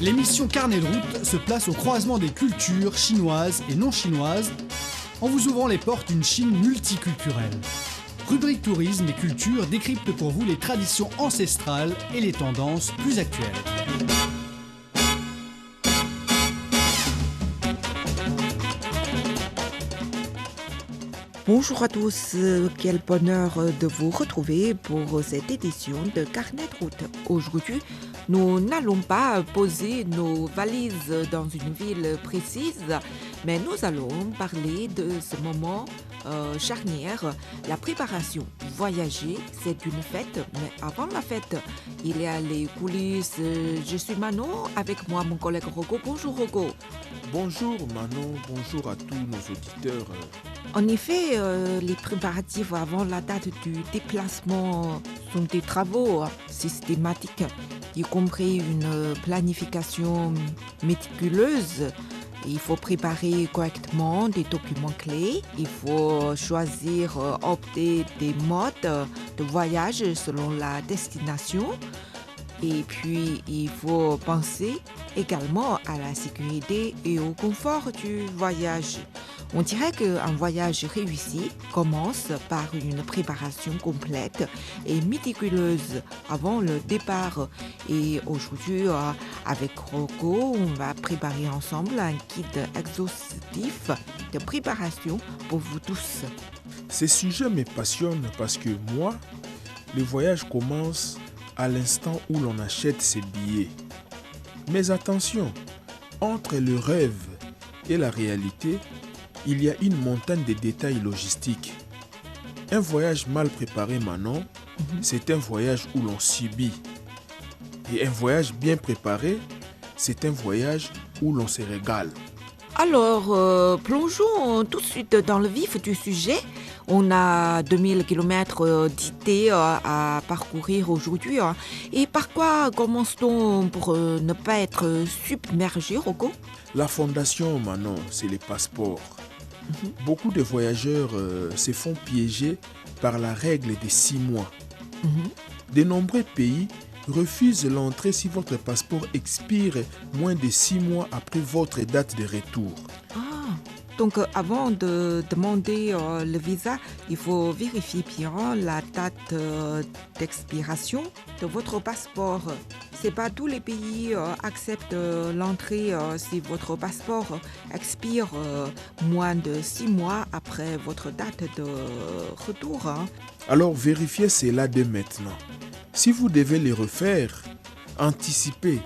L'émission Carnet de route se place au croisement des cultures chinoises et non chinoises en vous ouvrant les portes d'une Chine multiculturelle. Rubrique tourisme et culture décrypte pour vous les traditions ancestrales et les tendances plus actuelles. Bonjour à tous, quel bonheur de vous retrouver pour cette édition de Carnet de route. Aujourd'hui, nous n'allons pas poser nos valises dans une ville précise, mais nous allons parler de ce moment charnière, la préparation. Voyager, c'est une fête, mais avant la fête, il y a les coulisses. Je suis Manon, avec moi mon collègue Rocco. Bonjour Rocco. Bonjour Manon, bonjour à tous nos auditeurs. En effet, les préparatifs avant la date du déplacement sont des travaux systématiques, y compris une planification méticuleuse. Il faut préparer correctement des documents clés. Il faut choisir, opter des modes de voyage selon la destination. Et puis, il faut penser également à la sécurité et au confort du voyage. On dirait qu'un voyage réussi commence par une préparation complète et méticuleuse avant le départ. Et aujourd'hui, avec Rocco, on va préparer ensemble un guide exhaustif de préparation pour vous tous. Ces sujets me passionnent parce que moi, le voyage commence à l'instant où l'on achète ses billets. Mais attention, entre le rêve et la réalité, il y a une montagne de détails logistiques. Un voyage mal préparé, Manon, c'est un voyage où l'on subit. Et un voyage bien préparé, c'est un voyage où l'on se régale. Alors, plongeons tout de suite dans le vif du sujet. On a 2000 km d'idées à parcourir aujourd'hui. Et par quoi commence-t-on pour ne pas être submergé, Rocco? La fondation, Manon, c'est les passeports. Beaucoup de voyageurs se font piéger par la règle des 6 mois. De nombreux pays refusent l'entrée si votre passeport expire moins de 6 mois après votre date de retour. Donc, avant de demander le visa, il faut vérifier bien la date d'expiration de votre passeport. C'est pas tous les pays acceptent l'entrée si votre passeport expire moins de 6 mois après votre date de retour. Alors, vérifiez cela dès maintenant. Si vous devez les refaire, anticipez.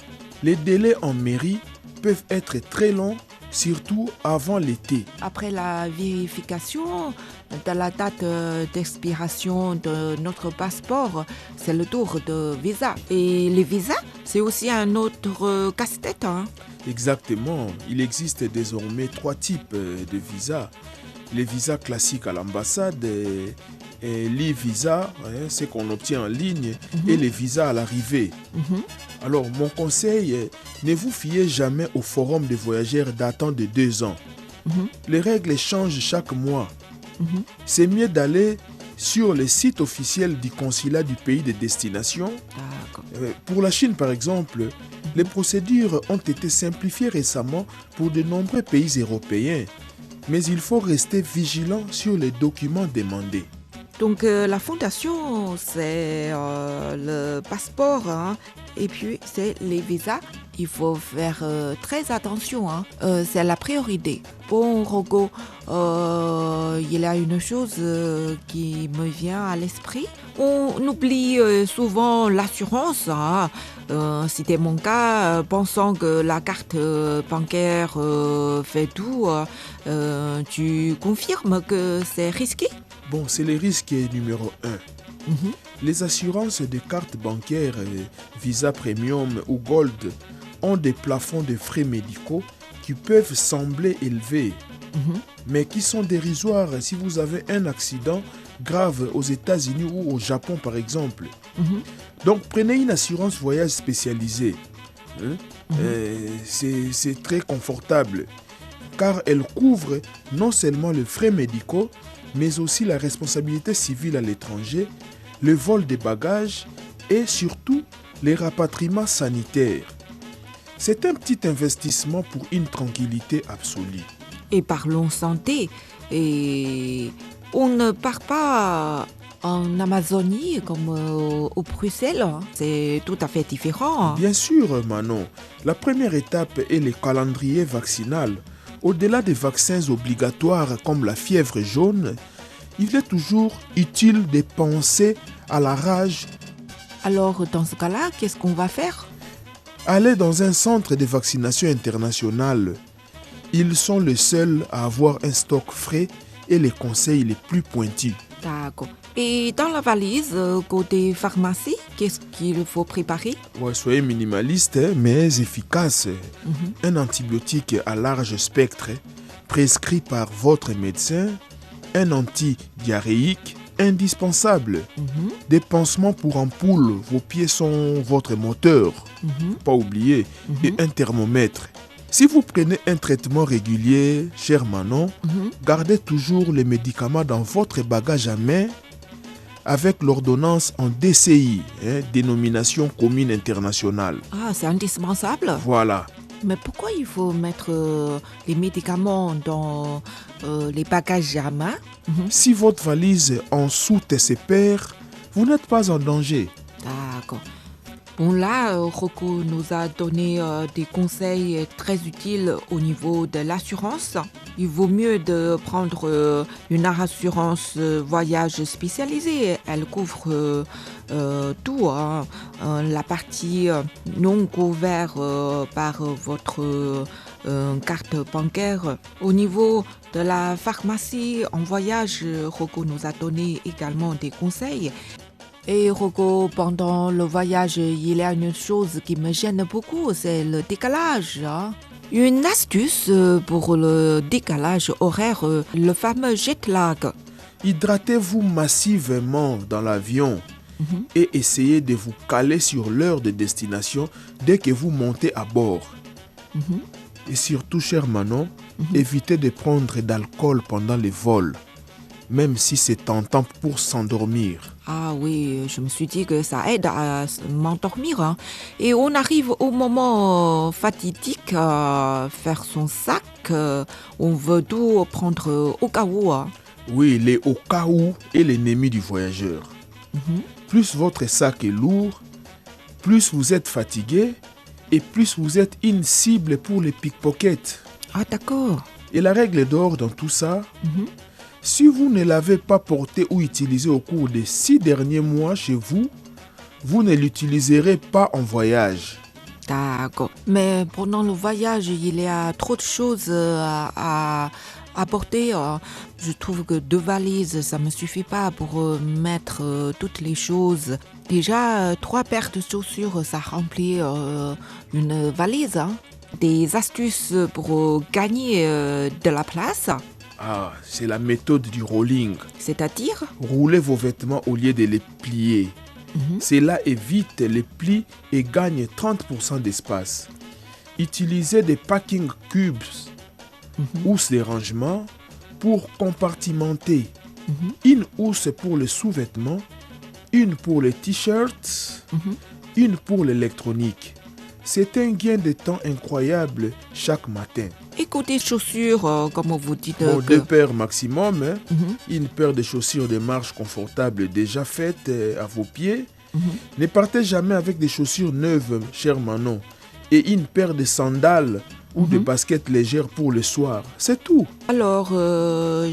Les délais en mairie peuvent être très longs, surtout avant l'été. Après la vérification de la date d'expiration de notre passeport, c'est le tour de visa. Et les visas, c'est aussi un autre casse-tête. Exactement. Il existe désormais 3 types de visas. Les visas classiques à l'ambassade, et l'e-visa, c'est qu'on obtient en ligne, et les visas à l'arrivée. Alors, mon conseil, ne vous fiez jamais au forum des voyageurs datant de 2 ans. Les règles changent chaque mois. C'est mieux d'aller sur le site officiel du consulat du pays de destination. Pour la Chine, par exemple, les procédures ont été simplifiées récemment pour de nombreux pays européens. Mais il faut rester vigilant sur les documents demandés. Donc, la fondation, c'est le passeport, et puis c'est les visas. Il faut faire très attention, c'est la priorité. Bon, Rocco, il y a une chose qui me vient à l'esprit. On oublie souvent l'assurance. C'était mon cas, pensant que la carte bancaire fait tout. Tu confirmes que c'est risqué? Bon, c'est le risque numéro 1. Les assurances de cartes bancaires, Visa Premium ou Gold ont des plafonds de frais médicaux qui peuvent sembler élevés, mais qui sont dérisoires si vous avez un accident grave aux États-Unis ou au Japon, par exemple. Donc, prenez une assurance voyage spécialisée. C'est très confortable, car elle couvre non seulement les frais médicaux, mais aussi la responsabilité civile à l'étranger, le vol des bagages et surtout les rapatriements sanitaires. C'est un petit investissement pour une tranquillité absolue. Et parlons santé. Et on ne part pas en Amazonie comme au Bruxelles, hein. C'est tout à fait différent, hein. Bien sûr, Manon, la première étape est le calendrier vaccinal. Au-delà des vaccins obligatoires comme la fièvre jaune, il est toujours utile de penser à la rage. Alors, dans ce cas-là, qu'est-ce qu'on va faire? Aller dans un centre de vaccination international. Ils sont les seuls à avoir un stock frais et les conseils les plus pointus. D'accord. Et dans la valise, côté pharmacie, qu'est-ce qu'il faut préparer? Ouais, soyez minimaliste, mais efficace. Un antibiotique à large spectre, prescrit par votre médecin, un antidiarrhéique indispensable. Des pansements pour ampoule, vos pieds sont votre moteur, pas oublier, et un thermomètre. Si vous prenez un traitement régulier, cher Manon, gardez toujours les médicaments dans votre bagage à main avec l'ordonnance en DCI, dénomination commune internationale. Ah, c'est indispensable. Voilà. Mais pourquoi il faut mettre les médicaments dans les bagages à main? Si votre valise en soute ses pairs, vous n'êtes pas en danger. D'accord. Bon là, Rocco nous a donné des conseils très utiles au niveau de l'assurance. Il vaut mieux de prendre une assurance voyage spécialisée. Elle couvre tout, hein. La partie non couverte par votre carte bancaire. Au niveau de la pharmacie en voyage, Rocco nous a donné également des conseils. Et Rocco, pendant le voyage, il y a une chose qui me gêne beaucoup, c'est le décalage, hein. Une astuce pour le décalage horaire, le fameux jet lag. Hydratez-vous massivement dans l'avion et essayez de vous caler sur l'heure de destination dès que vous montez à bord. Et surtout, cher Manon, évitez de prendre d'alcool pendant les vols, même si c'est tentant pour s'endormir. Ah oui, je me suis dit que ça aide à m'endormir, hein. Et on arrive au moment fatidique à faire son sac. On veut tout prendre au cas où, hein. Oui, les au cas où est l'ennemi du voyageur. Plus votre sac est lourd, plus vous êtes fatigué et plus vous êtes une cible pour les pickpockets. Ah d'accord. Et la règle d'or dans tout ça, si vous ne l'avez pas porté ou utilisé au cours des 6 derniers mois chez vous, vous ne l'utiliserez pas en voyage. D'accord. Mais pendant le voyage, il y a trop de choses à porter. Je trouve que 2 valises, ça ne me suffit pas pour mettre toutes les choses. Déjà, 3 paires de chaussures, ça remplit une valise, hein. Des astuces pour gagner de la place. Ah, c'est la méthode du rolling. C'est-à-dire? Roulez vos vêtements au lieu de les plier. Cela évite les plis et gagne 30% d'espace. Utilisez des packing cubes housses de rangement pour compartimenter. Une housse pour les sous-vêtements, une pour les t-shirts, une pour l'électronique. C'est un gain de temps incroyable chaque matin. Et côté chaussures, comme vous dites... Bon, 2 paires maximum, une paire de chaussures de marche confortables déjà faites à vos pieds. Ne partez jamais avec des chaussures neuves, cher Manon, et une paire de sandales ou de baskets légères pour le soir. C'est tout. Alors,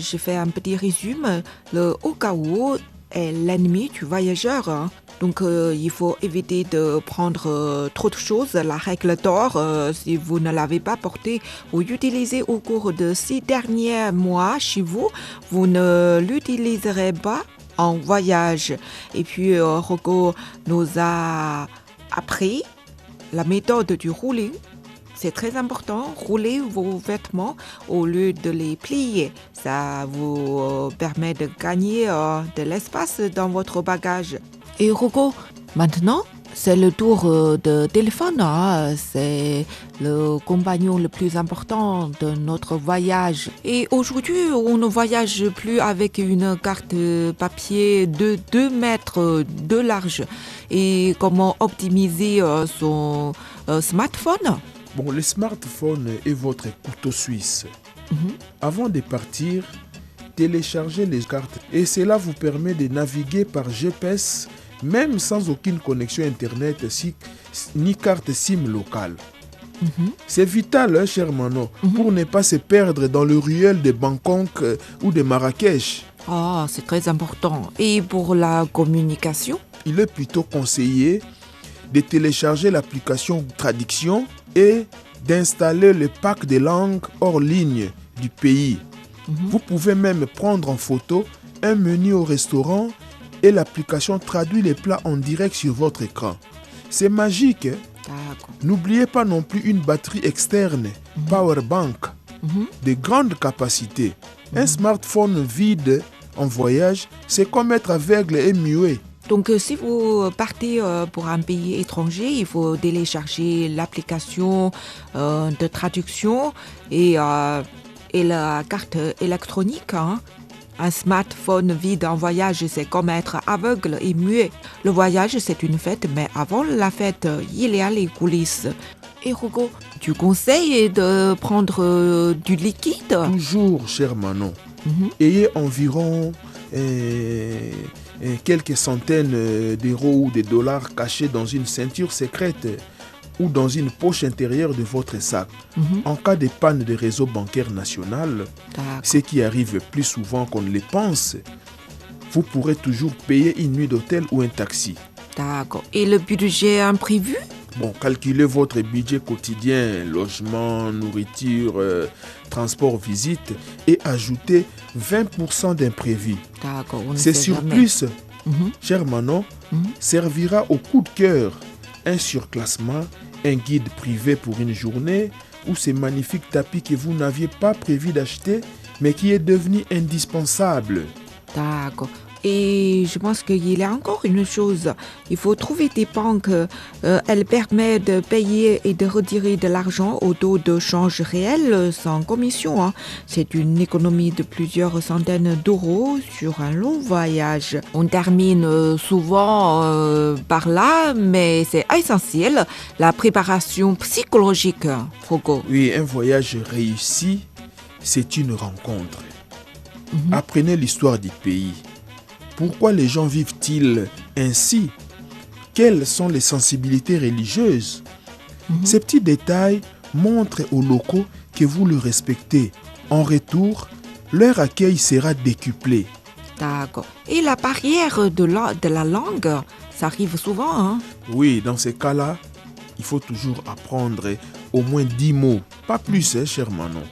j'ai fait un petit résumé. Le au cas où est l'ennemi du voyageur, hein. Donc, il faut éviter de prendre trop de choses. La règle d'or, si vous ne l'avez pas portée ou utilisée au cours de 6 derniers mois chez vous, vous ne l'utiliserez pas en voyage. Et puis, Rocco nous a appris la méthode du rouling. C'est très important, roulez vos vêtements au lieu de les plier. Ça vous permet de gagner de l'espace dans votre bagage. Et Rocco, maintenant, c'est le tour de téléphone, hein. C'est le compagnon le plus important de notre voyage. Et aujourd'hui, on ne voyage plus avec une carte papier de 2 mètres de large. Et comment optimiser son smartphone. Bon, le smartphone est votre couteau suisse. Avant de partir, téléchargez les cartes et cela vous permet de naviguer par GPS même sans aucune connexion Internet ni carte SIM locale. C'est vital, hein, cher Manon, pour ne pas se perdre dans le ruelle de Bangkok ou de Marrakech. Ah, c'est très important. Et pour la communication? Il est plutôt conseillé de télécharger l'application Traduction et d'installer le pack de langues hors ligne du pays. Vous pouvez même prendre en photo un menu au restaurant et l'application traduit les plats en direct sur votre écran. C'est magique, hein? N'oubliez pas non plus une batterie externe, Powerbank, de grande capacité. Un smartphone vide en voyage, c'est comme être aveugle et muet. Donc, si vous partez pour un pays étranger, il faut télécharger l'application de traduction et la carte électronique. Hein. Un smartphone vide en voyage, c'est comme être aveugle et muet. Le voyage, c'est une fête, mais avant la fête, il y a les coulisses. Et Hugo, tu conseilles de prendre du liquide? Toujours, cher Manon. Ayez environ quelques centaines d'euros ou de dollars cachés dans une ceinture secrète ou dans une poche intérieure de votre sac. En cas de panne de réseau bancaire national, ce qui arrive plus souvent qu'on ne le pense, vous pourrez toujours payer une nuit d'hôtel ou un taxi. D'accord. Et le budget imprévu? Bon, calculez votre budget quotidien, logement, nourriture, transport, visite et ajoutez 20% d'imprévu. D'accord. Ces surplus, cher Manon, servira au coup de cœur, un surclassement, un guide privé pour une journée ou ces magnifiques tapis que vous n'aviez pas prévu d'acheter mais qui est devenu indispensable. D'accord. Et je pense qu'il y a encore une chose. Il faut trouver des banques. Elles permettent de payer et de retirer de l'argent au taux de change réel sans commission. Hein. C'est une économie de plusieurs centaines d'euros sur un long voyage. On termine souvent par là, mais c'est essentiel. La préparation psychologique, Hugo. Oui, un voyage réussi, c'est une rencontre. Apprenez l'histoire du pays. Pourquoi les gens vivent-ils ainsi? Quelles sont les sensibilités religieuses? Ces petits détails montrent aux locaux que vous le respectez. En retour, leur accueil sera décuplé. D'accord. Et la barrière de la langue, ça arrive souvent, hein? Oui, dans ces cas-là, il faut toujours apprendre au moins 10 mots. Pas plus, hein, cher Manon.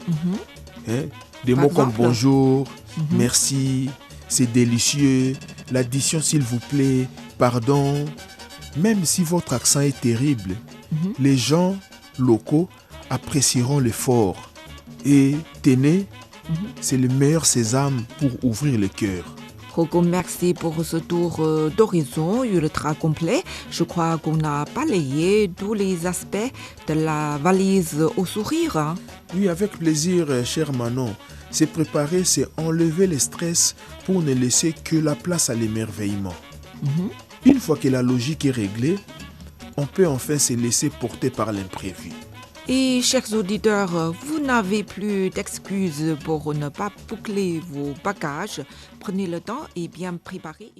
Des mots comme bonjour, merci, c'est délicieux, l'addition s'il vous plaît, pardon. Même si votre accent est terrible, les gens locaux apprécieront l'effort. Et tenez, c'est le meilleur sésame pour ouvrir le cœur. Hugo, merci pour ce tour d'horizon ultra complet. Je crois qu'on a balayé tous les aspects de la valise au sourire. Hein? Oui, avec plaisir, cher Manon. Se préparer, c'est enlever le stress pour ne laisser que la place à l'émerveillement. Une fois que la logique est réglée, on peut enfin se laisser porter par l'imprévu. Et chers auditeurs, vous n'avez plus d'excuses pour ne pas boucler vos bagages. Prenez le temps et bien préparer.